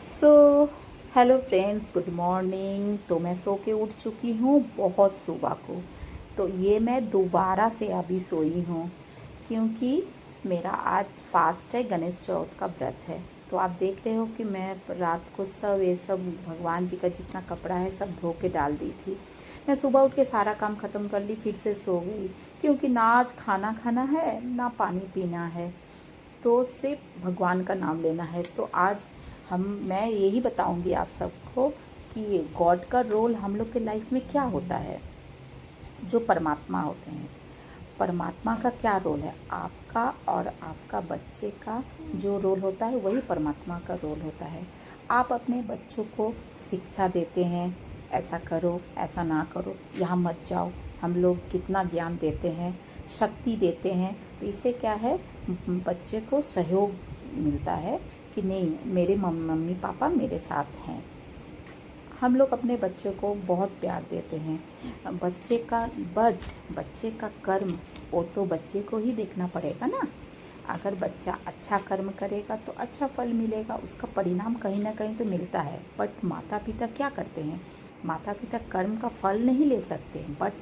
So hello friends, good morning. तो मैं सो के उठ चुकी हूँ बहुत सुबह को। तो ये मैं दोबारा से अभी सोई हूँ क्योंकि मेरा आज फास्ट है, गणेश चौथ का व्रत है। तो आप देख रहे हो कि मैं रात को सब ये सब भगवान जी का जितना कपड़ा है सब धो के डाल दी थी। मैं सुबह उठ के सारा काम ख़त्म कर ली, फिर से सो गई क्योंकि ना आज खाना खाना है ना पानी पीना है, तो सिर्फ भगवान का नाम लेना है। तो आज मैं यही बताऊंगी आप सबको कि गॉड का रोल हम लोग के लाइफ में क्या होता है। जो परमात्मा होते हैं, परमात्मा का क्या रोल है, आपका और आपका बच्चे का जो रोल होता है वही परमात्मा का रोल होता है। आप अपने बच्चों को शिक्षा देते हैं, ऐसा करो ऐसा ना करो, यहाँ मत जाओ। हम लोग कितना ज्ञान देते हैं, शक्ति देते हैं, तो इससे क्या है, बच्चे को सहयोग मिलता है कि नहीं, मेरे मम्मी पापा मेरे साथ हैं। हम लोग अपने बच्चे को बहुत प्यार देते हैं। बच्चे का कर्म वो तो बच्चे को ही देखना पड़ेगा ना। अगर बच्चा अच्छा कर्म करेगा तो अच्छा फल मिलेगा, उसका परिणाम कहीं ना कहीं तो मिलता है। बट माता पिता क्या करते हैं, माता पिता कर्म का फल नहीं ले सकते, बट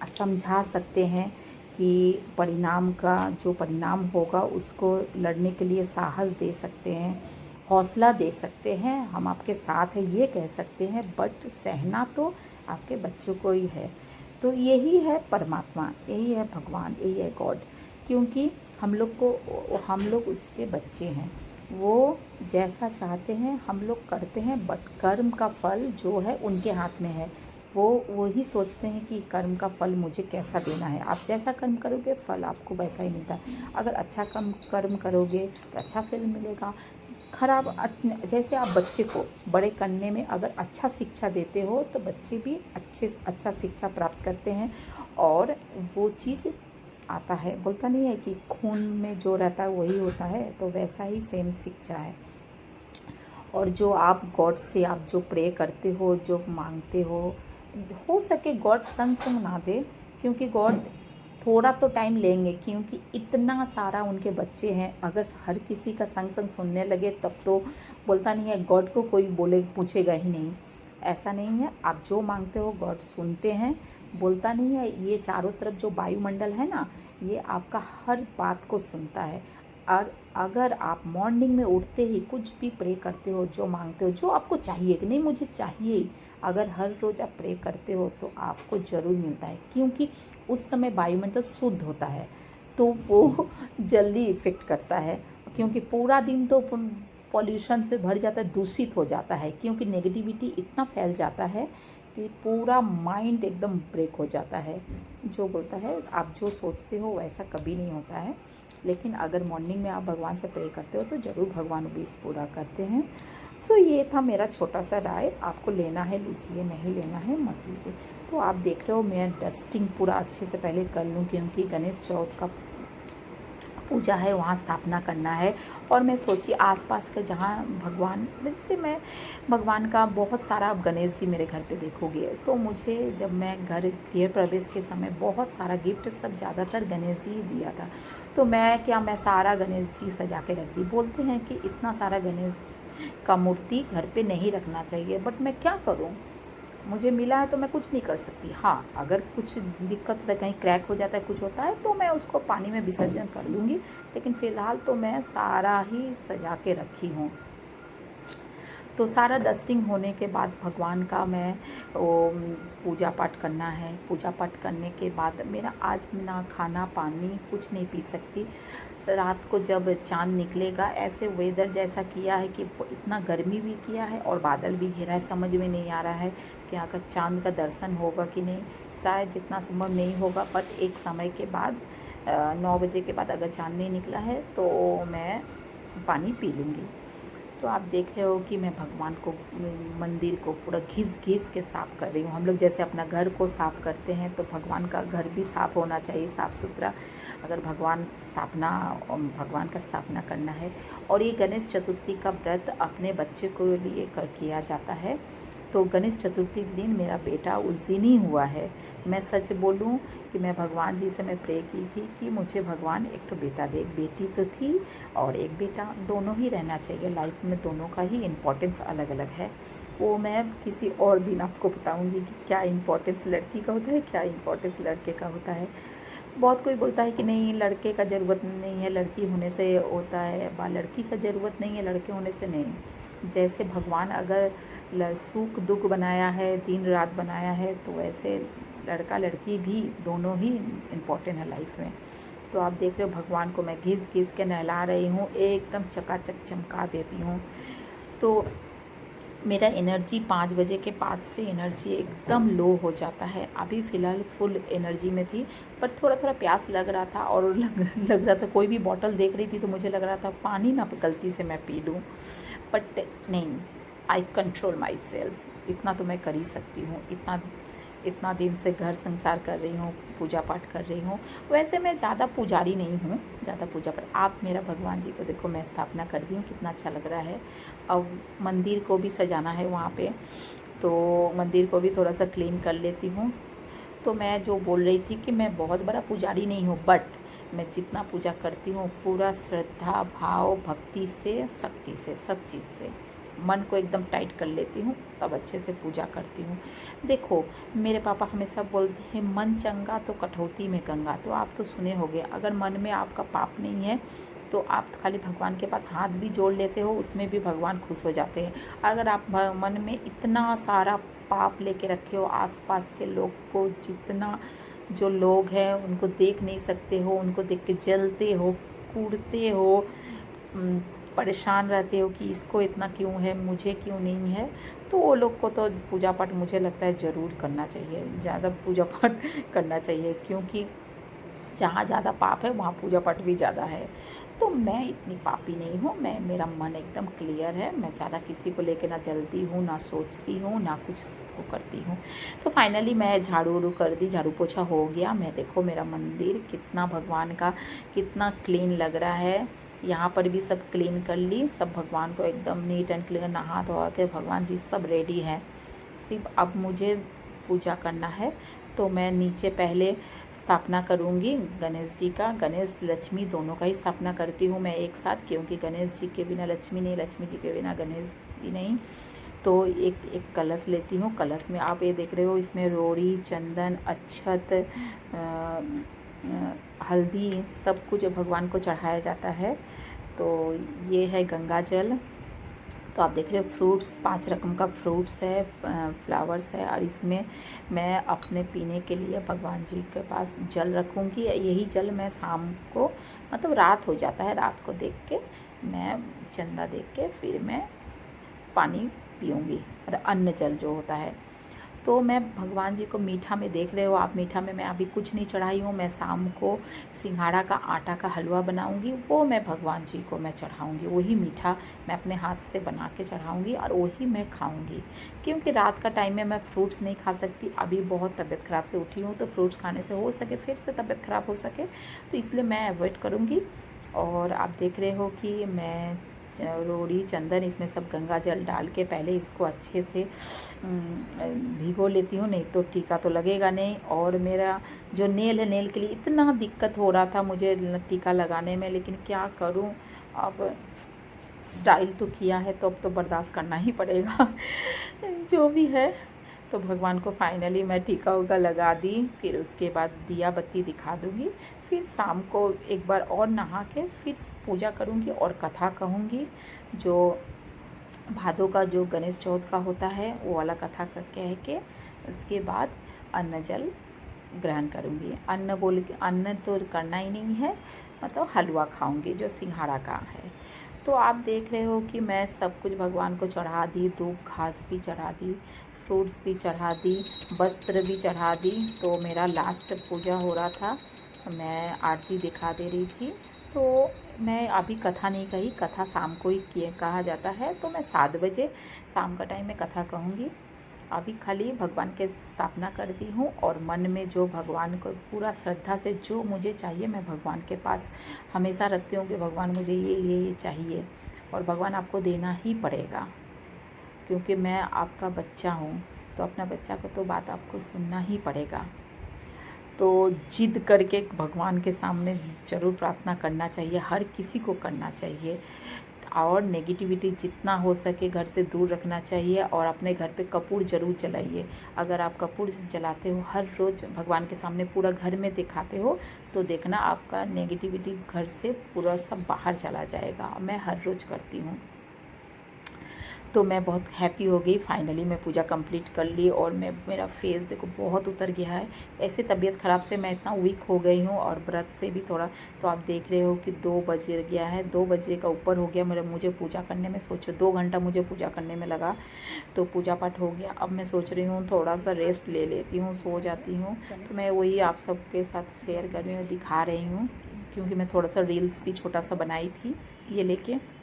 समझा सकते हैं कि परिणाम का जो परिणाम होगा उसको लड़ने के लिए साहस दे सकते हैं, हौसला दे सकते हैं, हम आपके साथ हैं ये कह सकते हैं। बट सहना तो आपके बच्चों को ही है। तो यही है परमात्मा, यही है भगवान, यही है गॉड। क्योंकि हम लोग उसके बच्चे हैं, वो जैसा चाहते हैं हम लोग करते हैं, बट कर्म का फल जो है उनके हाथ में है। वो ही सोचते हैं कि कर्म का फल मुझे कैसा देना है। आप जैसा कर्म करोगे फल आपको वैसा ही मिलता है। अगर अच्छा कर्म करोगे तो अच्छा फल मिलेगा। जैसे आप बच्चे को बड़े करने में अगर अच्छा शिक्षा देते हो तो बच्चे भी अच्छा शिक्षा प्राप्त करते हैं। और वो चीज़ आता है, बोलता नहीं है कि खून में जो रहता है वही होता है, तो वैसा ही सेम शिक्षा है। और जो आप गॉड से आप जो प्रे करते हो, जो मांगते हो सके गॉड संग संग ना दे, क्योंकि गॉड थोड़ा तो टाइम लेंगे, क्योंकि इतना सारा उनके बच्चे हैं। अगर हर किसी का संग संग सुनने लगे तब तो बोलता नहीं है गॉड को कोई बोले पूछेगा ही नहीं। ऐसा नहीं है, आप जो मांगते हो गॉड सुनते हैं। बोलता नहीं है, ये चारों तरफ जो वायुमंडल है ना, ये आपका हर बात को सुनता है। और अगर आप मॉर्निंग में उठते ही कुछ भी प्रे करते हो, जो मांगते हो, जो आपको चाहिए कि नहीं मुझे चाहिए ही, अगर हर रोज़ आप प्रे करते हो तो आपको ज़रूर मिलता है। क्योंकि उस समय वायुमंडल शुद्ध होता है तो वो जल्दी इफ़ेक्ट करता है। क्योंकि पूरा दिन तो पॉल्यूशन से भर जाता है, दूषित हो जाता है, क्योंकि नेगेटिविटी इतना फैल जाता है कि पूरा माइंड एकदम ब्रेक हो जाता है। जो बोलता है आप जो सोचते हो वैसा कभी नहीं होता है। लेकिन अगर मॉर्निंग में आप भगवान से प्रे करते हो तो ज़रूर भगवान विश पूरा करते हैं। सो ये था मेरा छोटा सा राय, आपको लेना है लीजिए, नहीं लेना है मत लीजिए। तो आप देख रहे हो मैं डस्टिंग पूरा अच्छे से पहले कर लूँ, क्योंकि गणेश चौथ का पूजा है वहाँ स्थापना करना है। और मैं सोची आसपास के जहाँ भगवान, जैसे मैं भगवान का बहुत सारा, अब गणेश जी मेरे घर पे देखोगे तो मुझे जब मैं घर गृह प्रवेश के समय बहुत सारा गिफ्ट सब ज़्यादातर गणेश जी ही दिया था। तो मैं सारा गणेश जी सजा के रख दी। बोलते हैं कि इतना सारा गणेश का मूर्ति घर पे नहीं रखना चाहिए, बट मैं क्या करूँ, मुझे मिला है तो मैं कुछ नहीं कर सकती। हाँ, अगर कुछ दिक्कत होता है, कहीं क्रैक हो जाता है, कुछ होता है, तो मैं उसको पानी में विसर्जन कर दूँगी। लेकिन फ़िलहाल तो मैं सारा ही सजा के रखी हूँ। तो सारा डस्टिंग होने के बाद भगवान का मैं वो पूजा पाठ करना है। पूजा पाठ करने के बाद मेरा आज ना खाना पानी कुछ नहीं पी सकती। रात को जब चाँद निकलेगा, ऐसे वेदर जैसा किया है कि इतना गर्मी भी किया है और बादल भी घिरा है, समझ में नहीं आ रहा है कि अगर चाँद का दर्शन होगा कि नहीं। शायद जितना संभव नहीं होगा, बट एक समय के बाद 9 बजे के बाद अगर चाँद नहीं निकला है तो मैं पानी पी लूँगी। तो आप देख रहे हो कि मैं भगवान को, मंदिर को पूरा घिस घिस के साफ़ कर रही हूँ। हम लोग जैसे अपना घर को साफ़ करते हैं तो भगवान का घर भी साफ़ होना चाहिए, साफ़ सुथरा। अगर भगवान का स्थापना करना है। और ये गणेश चतुर्थी का व्रत अपने बच्चे को लिए किया जाता है। तो गणेश चतुर्थी के दिन मेरा बेटा उस दिन ही हुआ है। मैं सच बोलूं कि मैं भगवान जी से मैं प्रे की थी कि मुझे भगवान एक तो बेटा दे। एक बेटी तो थी और एक बेटा, दोनों ही रहना चाहिए लाइफ में, दोनों का ही इम्पोर्टेंस अलग अलग है। वो मैं किसी और दिन आपको बताऊंगी कि क्या इम्पोर्टेंस लड़की का होता है, क्या इम्पोर्टेंस लड़के का होता है। बहुत कोई बोलता है कि नहीं लड़के का ज़रूरत नहीं है, लड़की होने से होता है, बा लड़की का ज़रूरत नहीं है लड़के होने से। नहीं, जैसे भगवान अगर सुख दुख बनाया है, दिन रात बनाया है, तो वैसे लड़का लड़की भी दोनों ही इम्पोर्टेंट है लाइफ में। तो आप देख रहे हो भगवान को मैं घिस घिस के नहला रही हूँ, एकदम चकाचक चमका देती हूँ। तो मेरा एनर्जी 5 बजे के बाद से एनर्जी एकदम लो हो जाता है। अभी फ़िलहाल फुल एनर्जी में थी, पर थोड़ा थोड़ा प्यास लग रहा था और लग रहा था, कोई भी बॉटल देख रही थी तो मुझे लग रहा था पानी ना गलती से मैं पी लूँ, बट नहीं, आई कंट्रोल माई सेल्फ। इतना तो मैं कर ही सकती हूँ। इतना दिन से घर संसार कर रही हूँ, पूजा पाठ कर रही हूँ। वैसे मैं ज़्यादा पुजारी नहीं हूँ, ज़्यादा पूजा पर आप मेरा भगवान जी को देखो, मैं स्थापना कर दी हूँ, कितना अच्छा लग रहा है। अब मंदिर को भी सजाना है वहाँ पे, तो मंदिर को भी थोड़ा सा क्लीन कर लेती हूँ। तो मैं जो बोल रही थी कि मैं बहुत बड़ा पुजारी नहीं हूँ, बट मैं जितना पूजा करती हूँ पूरा श्रद्धा भाव भक्ति से, शक्ति से, सब चीज़ से मन को एकदम टाइट कर लेती हूँ, तब अच्छे से पूजा करती हूँ। देखो मेरे पापा हमेशा बोलते हैं मन चंगा तो कठौती में गंगा। तो आप तो सुने होंगे, अगर मन में आपका पाप नहीं है तो आप खाली भगवान के पास हाथ भी जोड़ लेते हो, उसमें भी भगवान खुश हो जाते हैं। अगर आप मन में इतना सारा पाप लेके रखे हो, आसपास के लोग को, जितना जो लोग हैं उनको देख नहीं सकते हो, उनको देख के जलते हो, कूदते हो, परेशान रहते हो कि इसको इतना क्यों है, मुझे क्यों नहीं है, तो वो लोग को तो पूजा पाठ मुझे लगता है ज़रूर करना चाहिए, ज़्यादा पूजा पाठ करना चाहिए, क्योंकि जहाँ ज़्यादा पाप है वहाँ पूजा पाठ भी ज़्यादा है। तो मैं इतनी पापी नहीं हूँ, मेरा मन एकदम क्लियर है। मैं ज़्यादा किसी को लेके ना जलती हूँ, ना सोचती हूँ, ना कुछ को करती हूँ। तो फाइनली मैं झाड़ू उड़ू कर दी, झाड़ू पोछा हो गया। मैं देखो मेरा मंदिर कितना भगवान का कितना क्लीन लग रहा है। यहाँ पर भी सब क्लीन कर ली, सब भगवान को एकदम नीट एंड क्लीन, नहा धोवा के भगवान जी सब रेडी हैं। सिर्फ अब मुझे पूजा करना है। तो मैं नीचे पहले स्थापना करूँगी गणेश जी का, गणेश लक्ष्मी दोनों का ही स्थापना करती हूँ मैं एक साथ, क्योंकि गणेश जी के बिना लक्ष्मी नहीं, लक्ष्मी जी के बिना गणेश जी नहीं। तो एक कलश लेती हूँ। कलश में आप ये देख रहे हो, इसमें रोड़ी, चंदन, अक्षत, हल्दी, सब कुछ भगवान को चढ़ाया जाता है। तो ये है गंगा जल। तो आप देख रहे हो फ्रूट्स, 5 रकम का फ्रूट्स है, फ्लावर्स है, और इसमें मैं अपने पीने के लिए भगवान जी के पास जल रखूँगी। यही जल मैं शाम को, मतलब रात हो जाता है, रात को देख के मैं चंदा देख के फिर मैं पानी पीऊँगी, और अन्न जल जो होता है। तो मैं भगवान जी को मीठा में देख रहे हो आप, मीठा में मैं अभी कुछ नहीं चढ़ाई हूँ। मैं शाम को सिंघाड़ा का आटा का हलवा बनाऊँगी, वो मैं भगवान जी को मैं चढ़ाऊँगी। वही मीठा मैं अपने हाथ से बना के चढ़ाऊँगी और वही मैं खाऊँगी, क्योंकि रात का टाइम में मैं फ्रूट्स नहीं खा सकती। अभी बहुत तबीयत ख़राब से उठी हूँ, तो फ्रूट्स खाने से हो सके फिर से तबीयत ख़राब हो सके, तो इसलिए मैं अवॉइड करूँगी। और आप देख रहे हो कि मैं रोड़ी, चंदन, इसमें सब गंगा जल डाल के पहले इसको अच्छे से भिगो लेती हूँ, नहीं तो टीका तो लगेगा नहीं। और मेरा जो नेल है, नेल के लिए इतना दिक्कत हो रहा था मुझे टीका लगाने में, लेकिन क्या करूँ, अब स्टाइल तो किया है तो अब तो बर्दाश्त करना ही पड़ेगा जो भी है। तो भगवान को फाइनली मैं टीका उका लगा दी, फिर उसके बाद दिया बत्ती दिखा दूँगी। फिर शाम को एक बार और नहा के फिर पूजा करूँगी और कथा कहूँगी। जो भादों का जो गणेश चौथ का होता है वो वाला कथा कह के उसके बाद अन्न जल ग्रहण करूँगी। अन्न बोल के अन्न तो करना ही नहीं है, मतलब हलवा खाऊँगी जो सिंघाड़ा का है। तो आप देख रहे हो कि मैं सब कुछ भगवान को चढ़ा दी, धूप घास भी चढ़ा दी, फ्रूट्स भी चढ़ा दी, वस्त्र भी चढ़ा दी। तो मेरा लास्ट पूजा हो रहा था, मैं आरती दिखा दे रही थी। तो मैं अभी कथा नहीं कही, कथा शाम को ही कहा जाता है, तो मैं 7 बजे शाम का टाइम में कथा कहूँगी। अभी खाली भगवान के स्थापना करती हूँ, और मन में जो भगवान को पूरा श्रद्धा से जो मुझे चाहिए मैं भगवान के पास हमेशा रखती हूँ कि भगवान मुझे ये चाहिए, और भगवान आपको देना ही पड़ेगा। क्योंकि मैं आपका बच्चा हूँ, तो अपना बच्चा को तो बात आपको सुनना ही पड़ेगा। तो जिद करके भगवान के सामने ज़रूर प्रार्थना करना चाहिए, हर किसी को करना चाहिए। और नेगेटिविटी जितना हो सके घर से दूर रखना चाहिए। और अपने घर पे कपूर ज़रूर जलाइए। अगर आप कपूर जलाते हो हर रोज़ भगवान के सामने, पूरा घर में दिखाते हो, तो देखना आपका नेगेटिविटी घर से पूरा सब बाहर चला जाएगा। मैं हर रोज़ करती हूँ। तो मैं बहुत हैप्पी हो गई, फाइनली मैं पूजा कंप्लीट कर ली। और मेरा फेस देखो बहुत उतर गया है। ऐसे तबीयत ख़राब से मैं इतना वीक हो गई हूँ, और व्रत से भी थोड़ा। तो आप देख रहे हो कि 2 बज गया है, 2 बजे का ऊपर हो गया मुझे पूजा करने में। सोचो 2 घंटा मुझे पूजा करने में लगा। तो पूजा पाठ हो गया। अब मैं सोच रही हूँ थोड़ा सा रेस्ट ले लेती हूँ, सो जाती हूँ। तो मैं वही आप सबके साथ शेयर कर रही हूँ, दिखा रही हूँ, क्योंकि मैं थोड़ा सा रील्स भी छोटा सा बनाई थी ये लेके।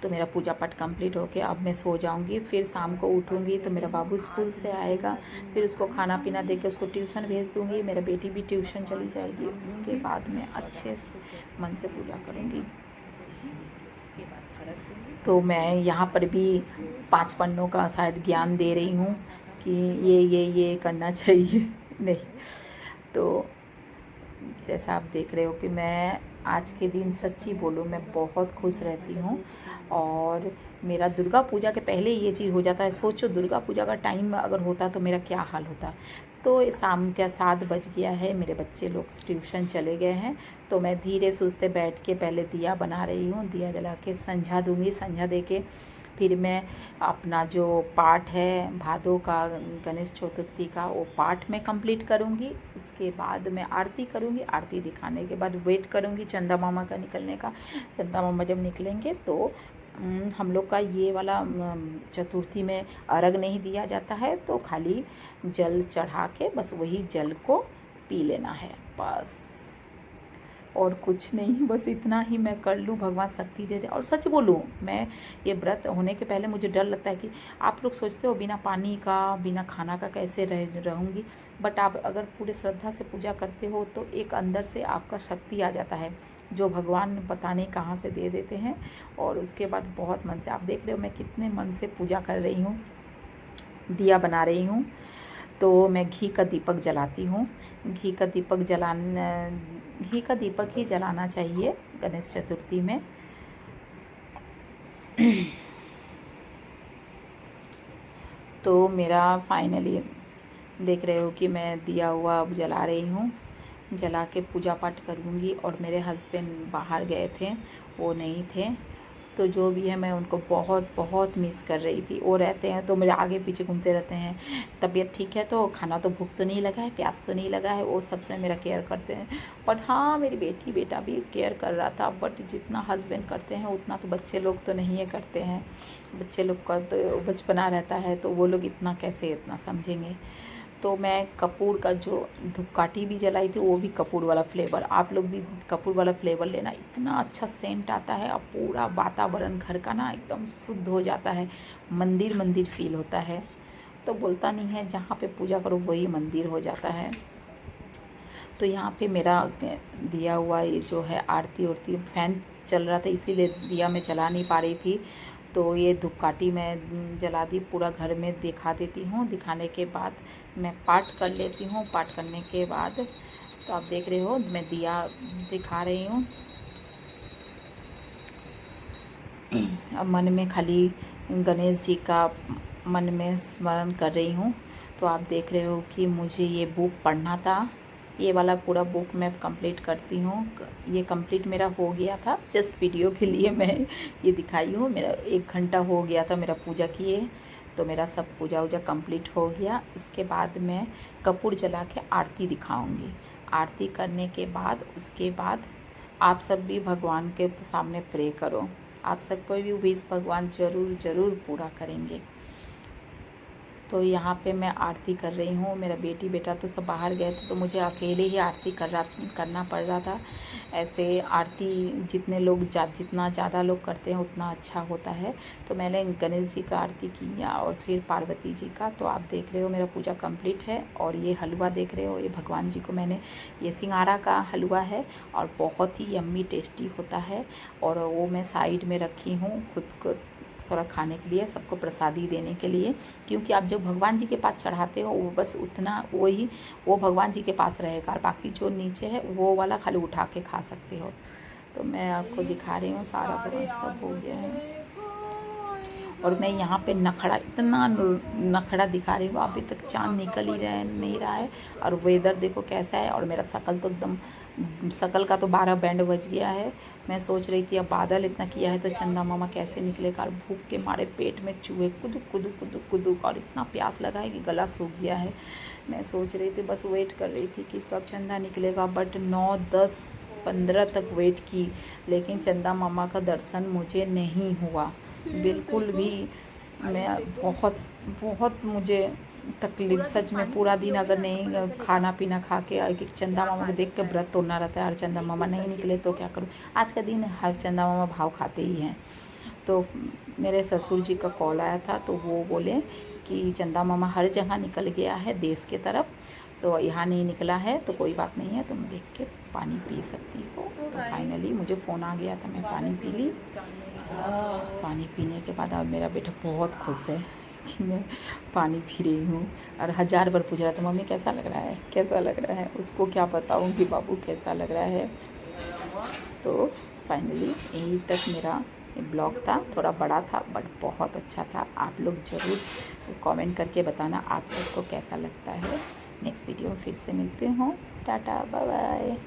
तो मेरा पूजा पाठ कंप्लीट हो गया। अब मैं सो जाऊंगी, फिर शाम को उठूंगी तो मेरा बाबू स्कूल से आएगा, फिर उसको खाना पीना दे के उसको ट्यूशन भेज दूंगी। मेरा बेटी भी ट्यूशन चली जाएगी। उसके बाद मैं अच्छे मन से पूजा करूंगी। तो मैं यहाँ पर भी 5 पन्नों का शायद ज्ञान दे रही हूँ कि ये करना चाहिए। नहीं, तो जैसा आप देख रहे हो कि मैं आज के दिन सच्ची बोलूँ मैं बहुत खुश रहती हूँ। और मेरा दुर्गा पूजा के पहले ये चीज़ हो जाता है। सोचो दुर्गा पूजा का टाइम अगर होता तो मेरा क्या हाल होता। तो शाम का 7 बज गया है, मेरे बच्चे लोग ट्यूशन चले गए हैं। तो मैं धीरे सुस्ते बैठ के पहले दिया बना रही हूँ, दिया जला के संझा दूँगी। संझा दे के फिर मैं अपना जो पाठ है भादों का, गणेश चतुर्थी का, वो पाठ मैं कंप्लीट करूँगी। उसके बाद मैं आरती करूँगी। आरती दिखाने के बाद वेट करूँगी चंदा मामा का निकलने का। चंदा मामा जब निकलेंगे तो हम लोग का ये वाला चतुर्थी में अर्घ नहीं दिया जाता है, तो खाली जल चढ़ा के बस वही जल को पी लेना है बस, और कुछ नहीं। बस इतना ही मैं कर लूँ, भगवान शक्ति दे दे। और सच बोलूँ, मैं ये व्रत होने के पहले मुझे डर लगता है कि आप लोग सोचते हो बिना पानी का बिना खाना का कैसे रहूँगी। बट आप अगर पूरे श्रद्धा से पूजा करते हो तो एक अंदर से आपका शक्ति आ जाता है, जो भगवान पता नहीं कहाँ से दे देते हैं। और उसके बाद बहुत मन से, आप देख रहे हो मैं कितने मन से पूजा कर रही हूँ, दिया बना रही हूँ। तो मैं घी का दीपक जलाती हूँ। घी का दीपक ही जलाना चाहिए गणेश चतुर्थी में। तो मेरा फाइनली देख रहे हो कि मैं दिया हुआ अब जला रही हूँ। जला के पूजा पाठ करूँगी। और मेरे हस्बैंड बाहर गए थे, वो नहीं थे। तो जो भी है मैं उनको बहुत बहुत मिस कर रही थी। वो रहते हैं तो मेरे आगे पीछे घूमते रहते हैं। तबीयत ठीक है तो खाना तो भूख तो नहीं लगा है, प्यास तो नहीं लगा है, वो सबसे मेरा केयर करते हैं। बट हाँ, मेरी बेटी बेटा भी केयर कर रहा था। बट जितना हस्बैंड करते हैं उतना तो बच्चे लोग तो नहीं है करते हैं। बच्चे लोग का तो बचपना रहता है, तो वो लोग इतना कैसे इतना समझेंगे। तो मैं कपूर का जो धूपकाठी भी जलाई थी, वो भी कपूर वाला फ्लेवर। आप लोग भी कपूर वाला फ्लेवर लेना, इतना अच्छा सेंट आता है। और पूरा वातावरण घर का ना एकदम शुद्ध हो जाता है, मंदिर मंदिर फील होता है। तो बोलता नहीं है जहाँ पे पूजा करो वही मंदिर हो जाता है। तो यहाँ पे मेरा दिया हुआ ये जो है आरती उरती, फैन चल रहा था इसीलिए दिया मैं जला नहीं पा रही थी। तो ये धूपकाठी मैं जला दी, पूरा घर में दिखा देती हूँ। दिखाने के बाद मैं पाठ कर लेती हूँ। पाठ करने के बाद तो आप देख रहे हो मैं दिया दिखा रही हूँ। अब मन में खाली गणेश जी का मन में स्मरण कर रही हूँ। तो आप देख रहे हो कि मुझे ये बुक पढ़ना था। ये वाला पूरा बुक मैं कंप्लीट करती हूँ। ये कंप्लीट मेरा हो गया था, जस्ट वीडियो के लिए मैं ये दिखाई हूँ। मेरा 1 घंटा हो गया था मेरा पूजा किए। तो मेरा सब पूजा वूजा कंप्लीट हो गया। इसके बाद मैं कपूर जला के आरती दिखाऊंगी। आरती करने के बाद उसके बाद आप सब भी भगवान के सामने प्रे करो। आप सबको भी विश भगवान ज़रूर ज़रूर पूरा करेंगे। तो यहाँ पे मैं आरती कर रही हूँ। मेरा बेटी बेटा तो सब बाहर गए थे, तो मुझे अकेले ही आरती करना पड़ रहा था। ऐसे आरती जितना ज़्यादा लोग करते हैं उतना अच्छा होता है। तो मैंने गणेश जी का आरती किया और फिर पार्वती जी का। तो आप देख रहे हो मेरा पूजा कंप्लीट है। और ये हलवा देख रहे हो, ये भगवान जी को मैंने, ये सिंघाड़ा का हलवा है और बहुत ही यम्मी टेस्टी होता है। और वो मैं साइड में रखी हूँ खुद को थोड़ा खाने के लिए, सबको प्रसादी देने के लिए, क्योंकि आप जो भगवान जी के पास चढ़ाते हो वो बस उतना वही वो भगवान जी के पास रहेगा, और बाकी जो नीचे है वो वाला खाली उठा के खा सकते हो। तो मैं आपको दिखा रही हूँ, सारा पूरा सब हो गया है। और मैं यहाँ पे नखड़ा, इतना नखड़ा दिखा रही हूँ, अभी तक चाँद निकल ही नहीं रहा है, और वेदर देखो कैसा है। और मेरा शकल तो एकदम, शकल का तो 12 बैंड बज गया है। मैं सोच रही थी अब बादल इतना किया है तो चंदा मामा कैसे निकलेगा, और भूख के मारे पेट में चूहे कुदुक कुदुक कुदुक कुदुक, और इतना प्यास लगा है कि गला सूख गया है। मैं सोच रही थी, बस वेट कर रही थी कि कब चंदा निकलेगा, बट 9, 10, 15 तक वेट की, लेकिन चंदा मामा का दर्शन मुझे नहीं हुआ बिल्कुल भी। मैं बहुत मुझे तकलीफ, सच में पूरा दिन अगर नहीं खाना पीना खा के, एक चंदा मामा को देख के व्रत तोड़ना रहता है, और चंदा मामा नहीं निकले तो क्या करूँ। आज का दिन हर चंदा मामा भाव खाते ही हैं। तो मेरे ससुर जी का कॉल आया था, तो वो बोले कि चंदा मामा हर जगह निकल गया है देश के तरफ, तो यहाँ नहीं निकला है तो कोई बात नहीं है, तुम देख के पानी पी सकती हो। तो फाइनली मुझे फ़ोन आ गया था, मैं पानी पी ली। पानी पीने के बाद अब मेरा बेटा बहुत खुश है कि मैं पानी पी रही हूँ, और 1000 बार पूछ रहा था मम्मी कैसा लग रहा है, कैसा लग रहा है। उसको क्या बताऊँ कि बाबू कैसा लग रहा है। तो फाइनली यहीं तक मेरा ब्लॉग था, थोड़ा बड़ा था बट बहुत अच्छा था। आप लोग ज़रूर कमेंट करके बताना आप सबको कैसा लगता है। नेक्स्ट वीडियो में फिर से मिलते हो। Tata bye bye.